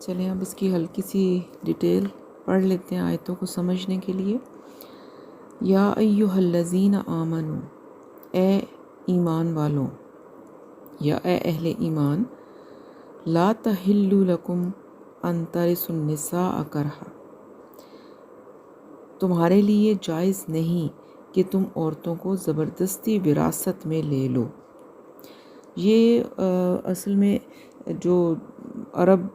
چلیں اب اس کی ہلکی سی ڈیٹیل پڑھ لیتے ہیں آیتوں کو سمجھنے کے لیے۔ یا ایھا الذین آمنو، اے ایمان والوں یا اے اہل ایمان، لا تحل لکم ان ترثوا النساء کرہا، تمہارے لیے جائز نہیں کہ تم عورتوں کو زبردستی وراثت میں لے لو۔ یہ اصل میں جو عرب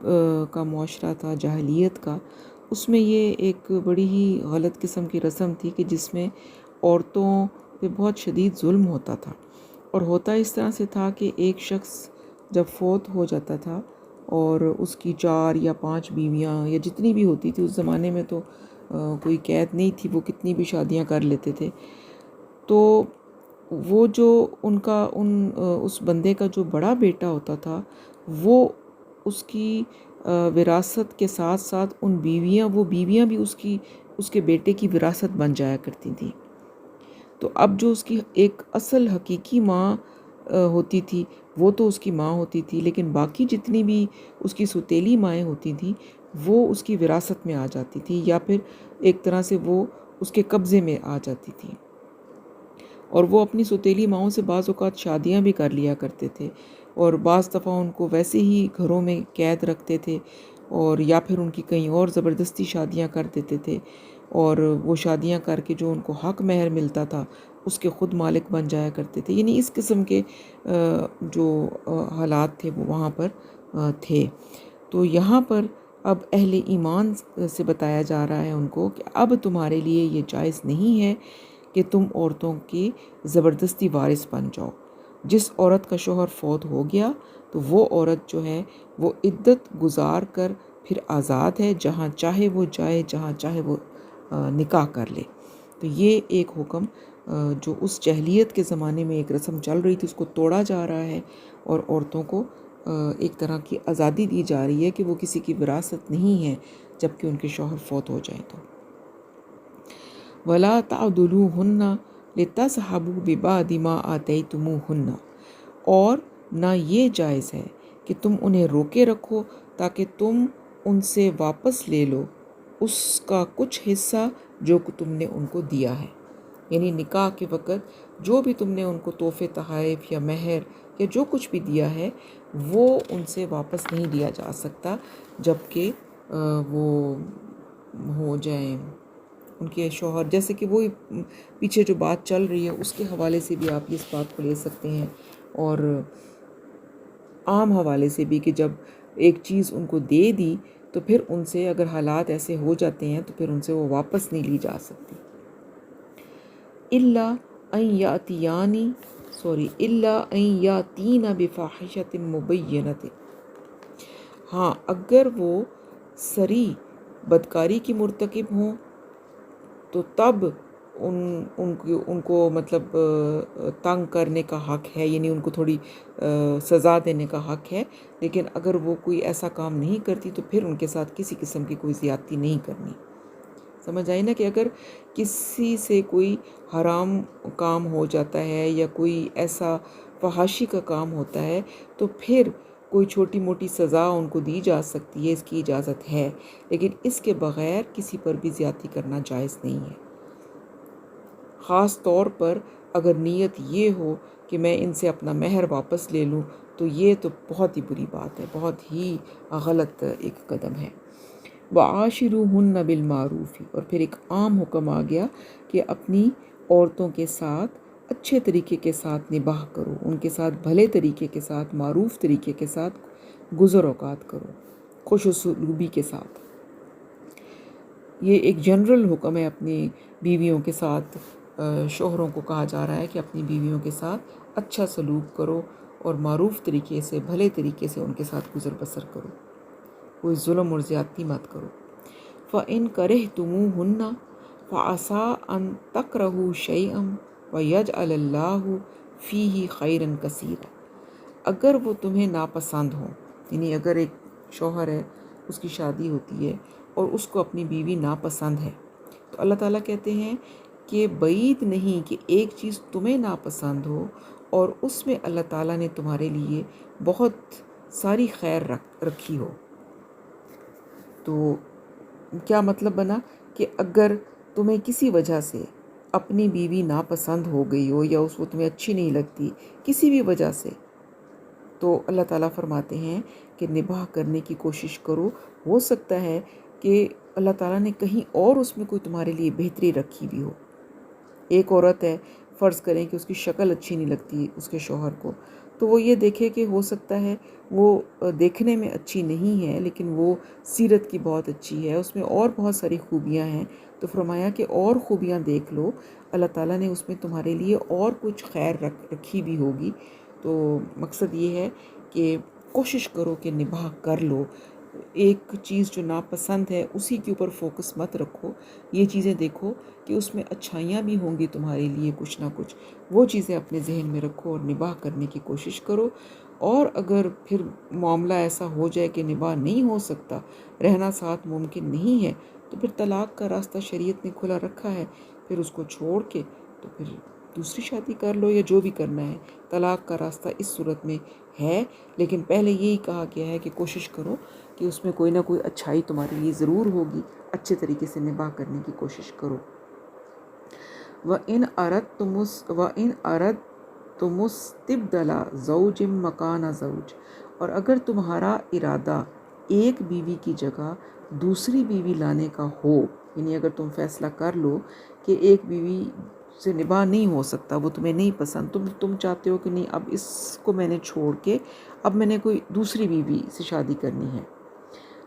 کا معاشرہ تھا جاہلیت کا، اس میں یہ ایک بڑی ہی غلط قسم کی رسم تھی کہ جس میں عورتوں پہ بہت شدید ظلم ہوتا تھا، اور ہوتا اس طرح سے تھا کہ ایک شخص جب فوت ہو جاتا تھا اور اس کی 4 یا 5 بیویاں یا جتنی بھی ہوتی تھی، اس زمانے میں تو کوئی قید نہیں تھی، وہ کتنی بھی شادیاں کر لیتے تھے، تو وہ جو اس بندے کا جو بڑا بیٹا ہوتا تھا، وہ اس کی وراثت کے ساتھ ساتھ وہ بیویاں بھی اس کے بیٹے کی وراثت بن جایا کرتی تھیں۔ تو اب جو اس کی ایک اصل حقیقی ماں ہوتی تھی وہ تو اس کی ماں ہوتی تھی، لیکن باقی جتنی بھی اس کی سوتیلی مائیں ہوتی تھیں وہ اس کی وراثت میں آ جاتی تھی، یا پھر ایک طرح سے وہ اس کے قبضے میں آ جاتی تھی، اور وہ اپنی سوتیلی ماؤں سے بعض اوقات شادیاں بھی کر لیا کرتے تھے، اور بعض دفعہ ان کو ویسے ہی گھروں میں قید رکھتے تھے، اور یا پھر ان کی کہیں اور زبردستی شادیاں کر دیتے تھے، اور وہ شادیاں کر کے جو ان کو حق مہر ملتا تھا اس کے خود مالک بن جایا کرتے تھے۔ یعنی اس قسم کے جو حالات تھے وہ وہاں پر تھے۔ تو یہاں پر اب اہل ایمان سے بتایا جا رہا ہے ان کو کہ اب تمہارے لیے یہ جائز نہیں ہے کہ تم عورتوں کی زبردستی وارث بن جاؤ۔ جس عورت کا شوہر فوت ہو گیا تو وہ عورت جو ہے وہ عدت گزار کر پھر آزاد ہے، جہاں چاہے وہ جائے، جہاں چاہے وہ نکاح کر لے۔ تو یہ ایک حکم جو اس جاہلیت کے زمانے میں ایک رسم چل رہی تھی اس کو توڑا جا رہا ہے، اور عورتوں کو ایک طرح کی آزادی دی جا رہی ہے کہ وہ کسی کی وراثت نہیں ہے جب کہ ان کے شوہر فوت ہو جائیں تو۔ وَلَا تَعْضُلُوهُنَّ لِتَذْهَبُوا بِبَعْضِ مَا آتَيْتُمُوهُنَّ، اور نہ یہ جائز ہے کہ تم انہیں روکے رکھو تاکہ تم ان سے واپس لے لو اس کا کچھ حصہ جو تم نے ان کو دیا ہے۔ یعنی نکاح کے وقت جو بھی تم نے ان کو تحفے تحائف یا مہر یا جو کچھ بھی دیا ہے وہ ان سے واپس نہیں لیا جا سکتا جب کہ وہ ہو جائیں ان کے شوہر، جیسے کہ وہ پیچھے جو بات چل رہی ہے اس کے حوالے سے بھی آپ اس بات کو لے سکتے ہیں، اور عام حوالے سے بھی کہ جب ایک چیز ان کو دے دی تو پھر ان سے اگر حالات ایسے ہو جاتے ہیں تو پھر ان سے وہ واپس نہیں لی جا سکتی۔ الا ان یاتین بفاحشۃ مبینۃ، ہاں اگر وہ صریح بدکاری کی مرتکب ہوں تو تب ان کو مطلب تنگ کرنے کا حق ہے، یعنی ان کو تھوڑی سزا دینے کا حق ہے، لیکن اگر وہ کوئی ایسا کام نہیں کرتی تو پھر ان کے ساتھ کسی قسم کی کوئی زیادتی نہیں کرنی۔ سمجھ آئی نا کہ اگر کسی سے کوئی حرام کام ہو جاتا ہے یا کوئی ایسا فحاشی کا کام ہوتا ہے تو پھر کوئی چھوٹی موٹی سزا ان کو دی جا سکتی ہے، اس کی اجازت ہے، لیکن اس کے بغیر کسی پر بھی زیادتی کرنا جائز نہیں ہے۔ خاص طور پر اگر نیت یہ ہو کہ میں ان سے اپنا مہر واپس لے لوں تو یہ تو بہت ہی بری بات ہے، بہت ہی غلط ایک قدم ہے۔ وَعَاشِرُوهُنَّ بِالْمَعْرُوفِ، اور پھر ایک عام حکم آ گیا کہ اپنی عورتوں کے ساتھ اچھے طریقے کے ساتھ نباہ کرو، ان کے ساتھ بھلے طریقے کے ساتھ، معروف طریقے کے ساتھ گزر اوقات کرو، خوش اسلوبی کے ساتھ۔ یہ ایک جنرل حکم ہے اپنی بیویوں کے ساتھ، شوہروں کو کہا جا رہا ہے کہ اپنی بیویوں کے ساتھ اچھا سلوک کرو اور معروف طریقے سے، بھلے طریقے سے ان کے ساتھ گزر بسر کرو، کوئی ظلم اور زیادتی مت کرو۔ فَإِن كَرِهْتُمُوهُنَّ فَعَسَىٰ أَن تَكْرَهُوا شَيْئًا وَيَجْعَلَ اللَّهُ فِيهِ خَيْرًا كَثِيرًا، اگر وہ تمہیں ناپسند ہوں، یعنی اگر ایک شوہر ہے اس کی شادی ہوتی ہے اور اس کو اپنی بیوی ناپسند ہے تو اللہ تعالیٰ کہتے ہیں کہ بعید نہیں کہ ایک چیز تمہیں ناپسند ہو اور اس میں اللہ تعالیٰ نے تمہارے لیے بہت ساری خیر رکھی ہو۔ تو کیا مطلب بنا کہ اگر تمہیں کسی وجہ سے اپنی بیوی ناپسند ہو گئی ہو یا اس کو تمہیں اچھی نہیں لگتی کسی بھی وجہ سے، تو اللہ تعالیٰ فرماتے ہیں کہ نباہ کرنے کی کوشش کرو. ہو سکتا ہے کہ اللہ تعالیٰ نے کہیں اور اس میں کوئی تمہارے لیے بہتری رکھی بھی ہو. ایک عورت ہے، فرض کریں کہ اس کی شکل اچھی نہیں لگتی اس کے شوہر کو، تو وہ یہ دیکھے کہ ہو سکتا ہے وہ دیکھنے میں اچھی نہیں ہے لیکن وہ سیرت کی بہت اچھی ہے، اس میں اور بہت ساری خوبیاں ہیں. تو فرمایا کہ اور خوبیاں دیکھ لو، اللہ تعالیٰ نے اس میں تمہارے لیے اور کچھ خیر رکھی بھی ہوگی. تو مقصد یہ ہے کہ کوشش کرو کہ نباہ کر لو. ایک چیز جو ناپسند ہے اسی کے اوپر فوکس مت رکھو، یہ چیزیں دیکھو کہ اس میں اچھائیاں بھی ہوں گی تمہارے لیے کچھ نہ کچھ، وہ چیزیں اپنے ذہن میں رکھو اور نباہ کرنے کی کوشش کرو. اور اگر پھر معاملہ ایسا ہو جائے کہ نباہ نہیں ہو سکتا، رہنا ساتھ ممکن نہیں ہے، تو پھر طلاق کا راستہ شریعت نے کھلا رکھا ہے. پھر اس کو چھوڑ کے تو پھر دوسری شادی کر لو یا جو بھی کرنا ہے. طلاق کا راستہ اس صورت میں ہے، لیکن پہلے یہی کہا گیا ہے کہ کوشش کرو کہ اس میں کوئی نہ کوئی اچھائی تمہارے لیے ضرور ہوگی، اچھے طریقے سے نباہ کرنے کی کوشش کرو. وَإِنْ أَرَدْتُمُ اسْتِبْدَالَ زَوْجٍ مَكَانَ زَوْجٍ، اور اگر تمہارا ارادہ ایک بیوی کی جگہ دوسری بیوی لانے کا ہو، یعنی اگر تم فیصلہ کر لو کہ ایک بیوی سے نباہ نہیں ہو سکتا، وہ تمہیں نہیں پسند، تم چاہتے ہو کہ نہیں اب اس کو میں نے چھوڑ کے اب میں نے کوئی دوسری بیوی سے شادی کرنی ہے،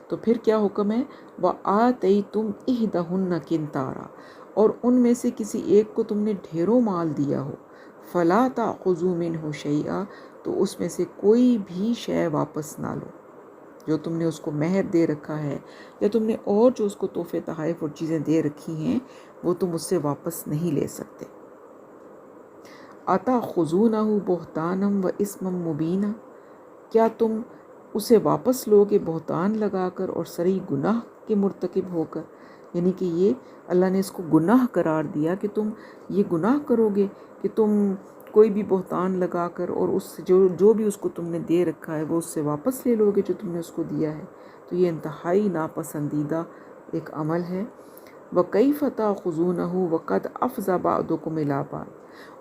تو پھر کیا حکم ہے؟ وَآتَيْتُمْ إِحْدَاهُنَّ قِنْطَارًا، اور ان میں سے کسی ایک کو تم نے ڈھیروں مال دیا ہو، فَلَا تَأْخُذُوا مِنْهُ شَيْئًا، تو اس میں سے کوئی بھی شے واپس نہ لو. جو تم نے اس کو مہر دے رکھا ہے یا تم نے اور جو اس کو تحفے تحائف اور چیزیں دے رکھی ہیں وہ تم اس سے واپس نہیں لے سکتے. أَتَأْخُذُونَهُ بُهْتَانًا وَإِثْمًا مُبِينًا، کیا تم اسے واپس لوگے بہتان لگا کر اور صریح گناہ کے مرتکب ہو کر؟ یعنی کہ یہ اللہ نے اس کو گناہ قرار دیا کہ تم یہ گناہ کرو گے کہ تم کوئی بھی بہتان لگا کر اور اس جو بھی اس کو تم نے دے رکھا ہے وہ اس سے واپس لے لو گے جو تم نے اس کو دیا ہے. تو یہ انتہائی ناپسندیدہ ایک عمل ہے. وَكَيْفَ تَأْخُذُونَهُ وَقَدْ أَفْضَىٰ بَعْضُكُمْ إِلَىٰ بَعْضٍ،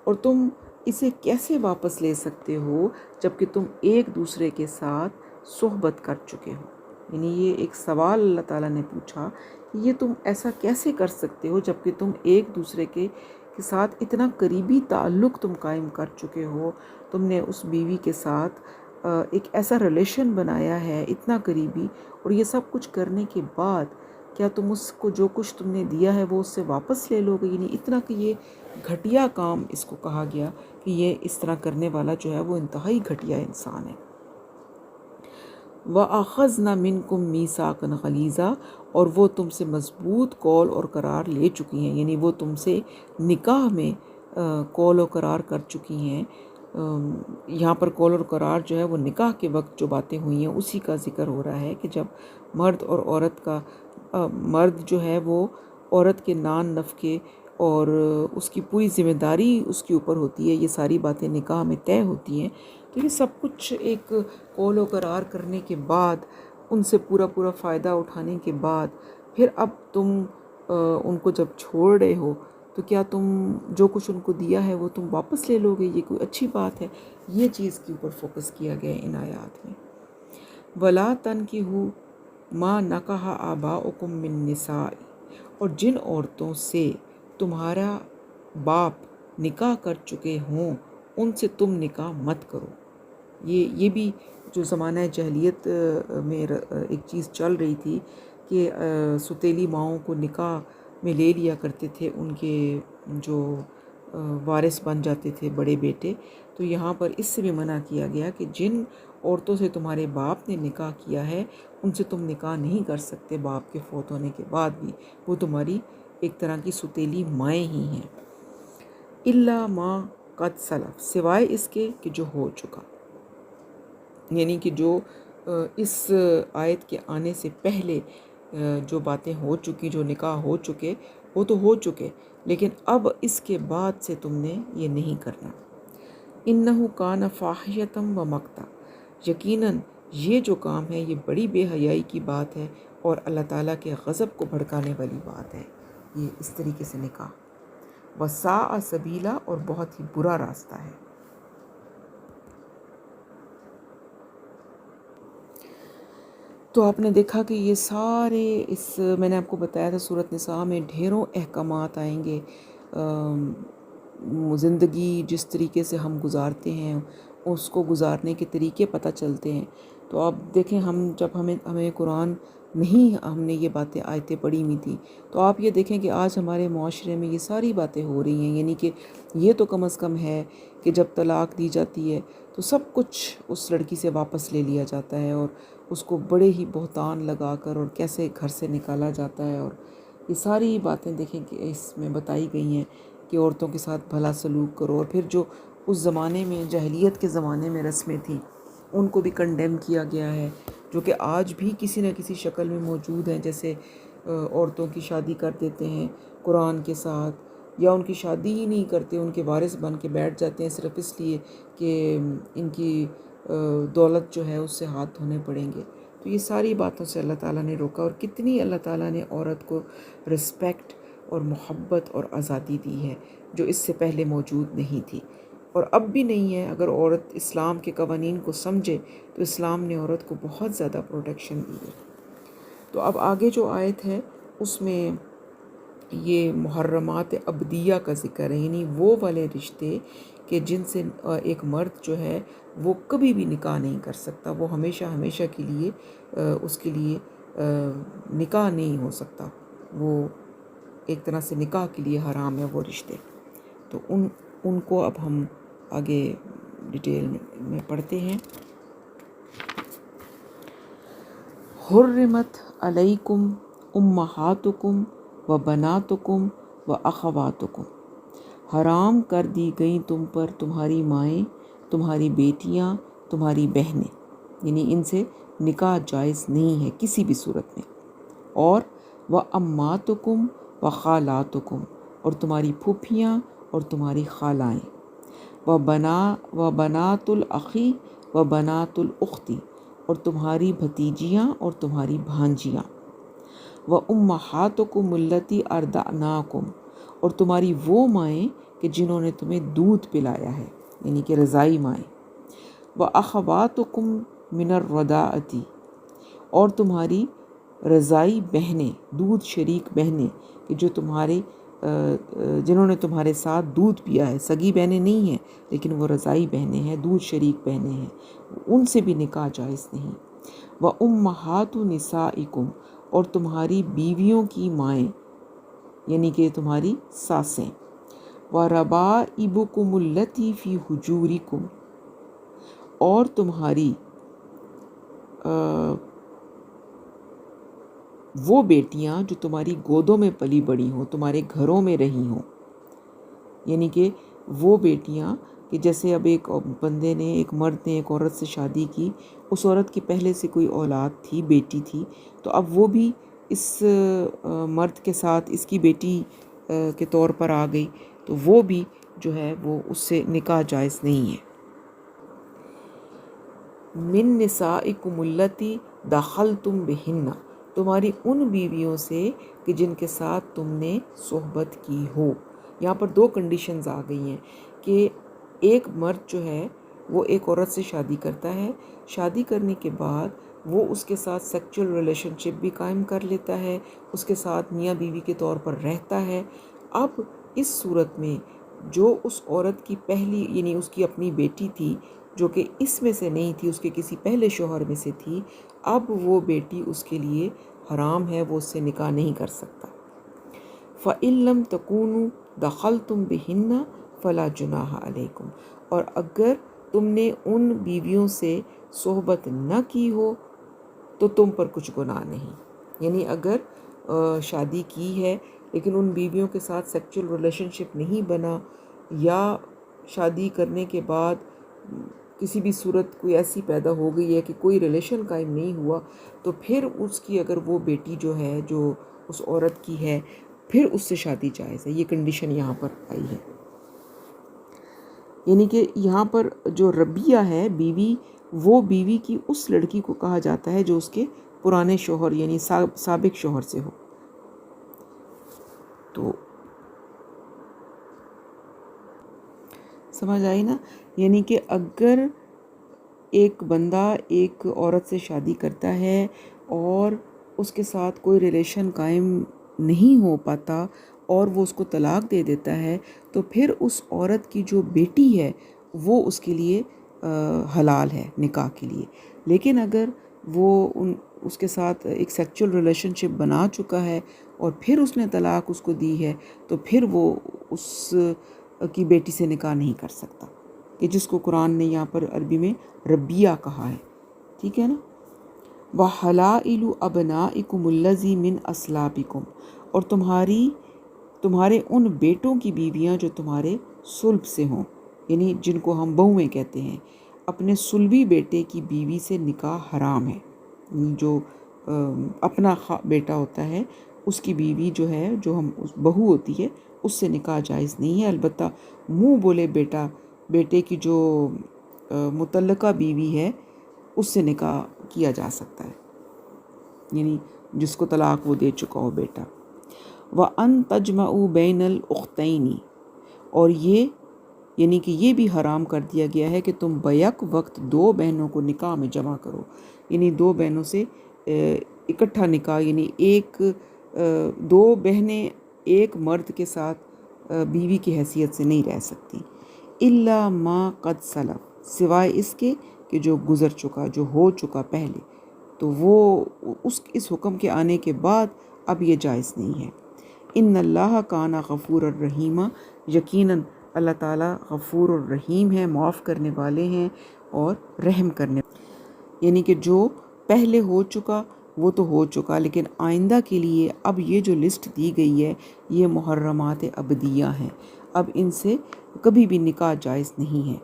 اور تم اسے کیسے واپس لے سکتے ہو جبکہ تم ایک دوسرے کے ساتھ صحبت کر چکے ہو. یعنی یہ ایک سوال اللہ تعالیٰ نے پوچھا کہ یہ تم ایسا کیسے کر سکتے ہو جبکہ تم ایک دوسرے کے ساتھ اتنا قریبی تعلق تم قائم کر چکے ہو، تم نے اس بیوی کے ساتھ ایک ایسا ریلیشن بنایا ہے اتنا قریبی، اور یہ سب کچھ کرنے کے بعد کیا تم اس کو جو کچھ تم نے دیا ہے وہ اس سے واپس لے لو گے؟ یعنی اتنا کہ یہ گھٹیا کام اس کو کہا گیا کہ یہ اس طرح کرنے والا جو ہے وہ انتہائی گھٹیا انسان ہے. وَأَخَذْنَ مِنْكُمْ مِيثَاقًا غَلِيظًا، اور وہ تم سے مضبوط قول اور قرار لے چکی ہیں، یعنی وہ تم سے نکاح میں قول و قرار کر چکی ہیں. یہاں پر قول اور قرار جو ہے وہ نکاح کے وقت جو باتیں ہوئی ہیں اسی کا ذکر ہو رہا ہے کہ جب مرد اور عورت کا مرد جو ہے وہ عورت کے نان نفقے اور اس کی پوری ذمہ داری اس کے اوپر ہوتی ہے، یہ ساری باتیں نکاح میں طے ہوتی ہیں. تو یہ سب کچھ ایک قول و قرار کرنے کے بعد، ان سے پورا فائدہ اٹھانے کے بعد پھر اب تم ان کو جب چھوڑ رہے ہو تو کیا تم جو کچھ ان کو دیا ہے وہ تم واپس لے لو گے؟ یہ کوئی اچھی بات ہے؟ یہ چیز کے اوپر فوکس کیا گیا ہے ان آیات میں. وَلَا تَنْكِحُوا مَا نَكَحَ آبَاؤُكُم مِّن النِّسَاءِ، اور جن عورتوں سے تمہارا باپ نکاح کر چکے ہوں ان سے تم نکاح مت کرو. یہ بھی جو زمانہ جاہلیت میں ایک چیز چل رہی تھی کہ ستیلی ماؤں کو نکاح میں لے لیا کرتے تھے ان کے جو وارث بن جاتے تھے بڑے بیٹے. تو یہاں پر اس سے بھی منع کیا گیا کہ جن عورتوں سے تمہارے باپ نے نکاح کیا ہے ان سے تم نکاح نہیں کر سکتے باپ کے فوت ہونے کے بعد بھی، وہ تمہاری ایک طرح کی ستیلی مائیں ہی ہیں. الا ما قد سلف، سوائے اس کے کہ جو ہو چکا، یعنی کہ جو اس آیت کے آنے سے پہلے جو باتیں ہو چکی، جو نکاح ہو چکے وہ تو ہو چکے، لیکن اب اس کے بعد سے تم نے یہ نہیں کرنا. انہ کان فاحشۃ و مقتا، یقیناً یہ جو کام ہے یہ بڑی بے حیائی کی بات ہے اور اللہ تعالیٰ کے غضب کو بھڑکانے والی بات ہے، یہ اس طریقے سے نکاح۔ وساء سبیلا، اور بہت ہی برا راستہ ہے۔ تو آپ نے دیکھا کہ یہ سارے میں نے آپ کو بتایا تھا سورۃ نساء میں ڈھیروں احکامات آئیں گے، زندگی جس طریقے سے ہم گزارتے ہیں اس کو گزارنے کے طریقے پتہ چلتے ہیں۔ تو آپ دیکھیں جب ہمیں قرآن نہیں، ہم نے یہ آیتیں پڑھی ہوئی تھیں، تو آپ یہ دیکھیں کہ آج ہمارے معاشرے میں یہ ساری باتیں ہو رہی ہیں، یعنی کہ یہ تو کم از کم ہے کہ جب طلاق دی جاتی ہے تو سب کچھ اس لڑکی سے واپس لے لیا جاتا ہے اور اس کو بڑے ہی بہتان لگا کر اور کیسے گھر سے نکالا جاتا ہے، اور یہ ساری باتیں دیکھیں کہ اس میں بتائی گئی ہیں کہ عورتوں کے ساتھ بھلا سلوک کرو، اور پھر جو اس زمانے میں جاہلیت کے زمانے میں رسمیں تھیں ان کو بھی کنڈیم کیا گیا ہے، جو کہ آج بھی کسی نہ کسی شکل میں موجود ہیں، جیسے عورتوں کی شادی کر دیتے ہیں قرآن کے ساتھ، یا ان کی شادی ہی نہیں کرتے، ان کے وارث بن کے بیٹھ جاتے ہیں صرف اس لیے کہ ان کی دولت جو ہے اس سے ہاتھ دھونے پڑیں گے۔ تو یہ ساری باتوں سے اللہ تعالیٰ نے روکا، اور کتنی اللہ تعالیٰ نے عورت کو رسپیکٹ اور محبت اور آزادی دی ہے جو اس سے پہلے موجود نہیں تھی، اور اب بھی نہیں ہے۔ اگر عورت اسلام کے قوانین کو سمجھے تو اسلام نے عورت کو بہت زیادہ پروٹیکشن دی ہے۔ تو اب آگے جو آیت ہے اس میں یہ محرمات ابدیہ کا ذکر ہے، یعنی وہ والے رشتے کہ جن سے ایک مرد جو ہے وہ کبھی بھی نکاح نہیں کر سکتا، وہ ہمیشہ ہمیشہ کے لیے اس کے لیے نکاح نہیں ہو سکتا، وہ ایک طرح سے نکاح کے لیے حرام ہے وہ رشتے۔ تو ان کو اب ہم آگے ڈیٹیل میں پڑھتے ہیں۔ حرمت علیکم امہاتکم و بناتکم و اخواتکم، حرام کر دی گئیں تم پر تمہاری مائیں، تمہاری بیٹیاں، تمہاری بہنیں، یعنی ان سے نکاح جائز نہیں ہے کسی بھی صورت میں، اور و اماتکم و خالاتکم، اور تمہاری پھوپھیاں اور تمہاری خالائیں، و بنات الاخی و بنات الاختی، اور تمہاری بھتیجیاں اور تمہاری بھانجیاں، و امہاتکم اللتی ارضعناکم، اور تمہاری وہ مائیں کہ جنہوں نے تمہیں دودھ پلایا ہے، یعنی کہ رضائی مائیں، و اخواتکم من الرضاعتی، اور تمہاری رضائی بہنیں، دودھ شریک بہنیں کہ جو جنہوں نے تمہارے ساتھ دودھ پیا ہے، سگی بہنیں نہیں ہیں لیکن وہ رضائی بہنیں ہیں، دودھ شریک بہنیں ہیں، ان سے بھی نکاح جائز نہیں۔ و امہات نسائکم، اور تمہاری بیویوں کی مائیں، یعنی کہ تمہاری ساسیں، و ربائبکم اللتی فی حجورکم، اور تمہاری وہ بیٹیاں جو تمہاری گودوں میں پلی بڑی ہوں، تمہارے گھروں میں رہی ہوں، یعنی کہ وہ بیٹیاں کہ جیسے اب ایک بندے نے، ایک مرد نے ایک عورت سے شادی کی، اس عورت کی پہلے سے کوئی اولاد تھی، بیٹی تھی، تو اب وہ بھی اس مرد کے ساتھ اس کی بیٹی کے طور پر آ گئی، تو وہ بھی جو ہے وہ اس سے نکاح جائز نہیں ہے۔ من نسائکم اللتی دخلتم بہن، تمہاری ان بیویوں سے کہ جن کے ساتھ تم نے صحبت کی ہو۔ یہاں پر دو کنڈیشنز آ گئی ہیں کہ ایک مرد جو ہے وہ ایک عورت سے شادی کرتا ہے، شادی کرنے کے بعد وہ اس کے ساتھ سیکچول ریلیشن شپ بھی قائم کر لیتا ہے، اس کے ساتھ میاں بیوی کے طور پر رہتا ہے۔ اب اس صورت میں جو اس عورت کی پہلی، یعنی اس کی اپنی بیٹی تھی جو کہ اس میں سے نہیں تھی، اس کے کسی پہلے شوہر میں سے تھی، اب وہ بیٹی اس کے لیے حرام ہے، وہ اس سے نکاح نہیں کر سکتا۔ فَإِن لَمْ تَكُونُوا دَخَلْتُمْ بِهِنَّ فَلَا جُنَاحَ عَلَيْكُمْ، اور اگر تم نے ان بیویوں سے صحبت نہ کی ہو تو تم پر کچھ گناہ نہیں، یعنی اگر شادی کی ہے لیکن ان بیویوں کے ساتھ سیکچول ریلیشن شپ نہیں بنا، یا شادی کرنے کے بعد کسی بھی صورت کوئی ایسی پیدا ہو گئی ہے کہ کوئی ریلیشن قائم نہیں ہوا، تو پھر اس کی اگر وہ بیٹی جو ہے جو اس عورت کی ہے پھر اس سے شادی جائز ہے۔ یہ کنڈیشن یہاں پر آئی ہے، یعنی کہ یہاں پر جو ربیہ ہے بیوی وہ بیوی کی اس لڑکی کو کہا جاتا ہے جو اس کے پرانے شوہر یعنی سابق شوہر سے ہو۔ تو سمجھ آئی نا؟ یعنی کہ اگر ایک بندہ ایک عورت سے شادی کرتا ہے اور اس کے ساتھ کوئی ریلیشن قائم نہیں ہو پاتا اور وہ اس کو طلاق دے دیتا ہے، تو پھر اس عورت کی جو بیٹی ہے وہ اس کے لیے حلال ہے نکاح کے لیے۔ لیکن اگر وہ اس کے ساتھ ایک سیکچول ریلیشن شپ بنا چکا ہے اور پھر اس نے طلاق اس کو دی ہے، تو پھر وہ اس کی بیٹی سے نکاح نہیں کر سکتا، کہ جس کو قرآن نے یہاں پر عربی میں ربیہ کہا ہے، ٹھیک ہے نا؟ وَحَلَائِلُ أَبْنَائِكُمُ الَّذِي مِنْ أَصْلَابِكُمْ، اور تمہارے ان بیٹوں کی بیویاں جو تمہارے صلب سے ہوں، یعنی جن کو ہم بہویں کہتے ہیں، اپنے صلبی بیٹے کی بیوی سے نکاح حرام ہے۔ جو اپنا بیٹا ہوتا ہے اس کی بیوی جو ہے، جو ہم بہو ہوتی ہے، اس سے نکاح جائز نہیں ہے۔ البتہ منہ بولے بیٹے کی جو متعلقہ بیوی ہے اس سے نکاح کیا جا سکتا ہے، یعنی جس کو طلاق وہ دے چکا ہو بیٹا۔ وَأَن تَجْمَعُوا بَيْنَ الْأُخْتَيْنِ، اور یعنی کہ یہ بھی حرام کر دیا گیا ہے کہ تم بیک وقت دو بہنوں کو نکاح میں جمع کرو، یعنی دو بہنوں سے اکٹھا نکاح، یعنی دو بہنیں ایک مرد کے ساتھ بیوی کی حیثیت سے نہیں رہ سکتی۔ إِلَّا مَا قَدْ سَلَفَ، سوائے اس کے کہ جو گزر چکا، جو ہو چکا پہلے، تو وہ اس حکم کے آنے کے بعد اب یہ جائز نہیں ہے۔ ان اللہ کان غفور الرحیم، یقیناً اللہ تعالیٰ غفور الرحیم ہے، معاف کرنے والے ہیں اور رحم کرنے، یعنی کہ جو پہلے ہو چکا وہ تو ہو چکا، لیکن آئندہ کے لیے اب یہ جو لسٹ دی گئی ہے یہ محرمات ابدیہ ہیں، اب ان سے کبھی بھی نکاح جائز نہیں ہے۔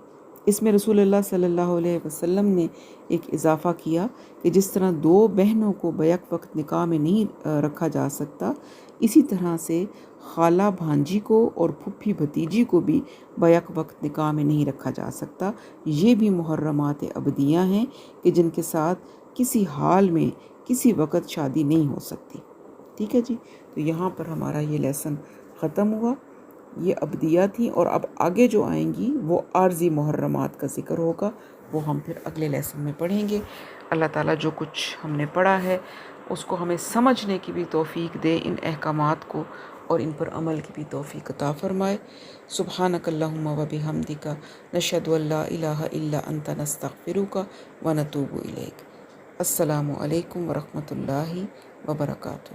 اس میں رسول اللہ صلی اللہ علیہ وسلم نے ایک اضافہ کیا کہ جس طرح دو بہنوں کو بیک وقت نکاح میں نہیں رکھا جا سکتا، اسی طرح سے خالہ بھانجی کو اور پھپھی بھتیجی کو بھی بیک وقت نکاح میں نہیں رکھا جا سکتا۔ یہ بھی محرمات ابدیہ ہیں کہ جن کے ساتھ کسی حال میں کسی وقت شادی نہیں ہو سکتی، ٹھیک ہے جی؟ تو یہاں پر ہمارا یہ لیسن ختم ہوا، یہ ابدیہ تھیں، اور اب آگے جو آئیں گی وہ عارضی محرمات کا ذکر ہوگا، وہ ہم پھر اگلے لیسن میں پڑھیں گے۔ اللہ تعالیٰ جو کچھ ہم نے پڑھا ہے اس کو ہمیں سمجھنے کی بھی توفیق دے، ان احکامات کو، اور ان پر عمل کی بھی توفیق عطا فرمائے۔ سبحانک اللہم و بحمدک، نشہد ان لا الہ الا انت، نستغفرک و نتوب الیک۔ السلام علیکم ورحمۃ اللہ وبرکاتہ۔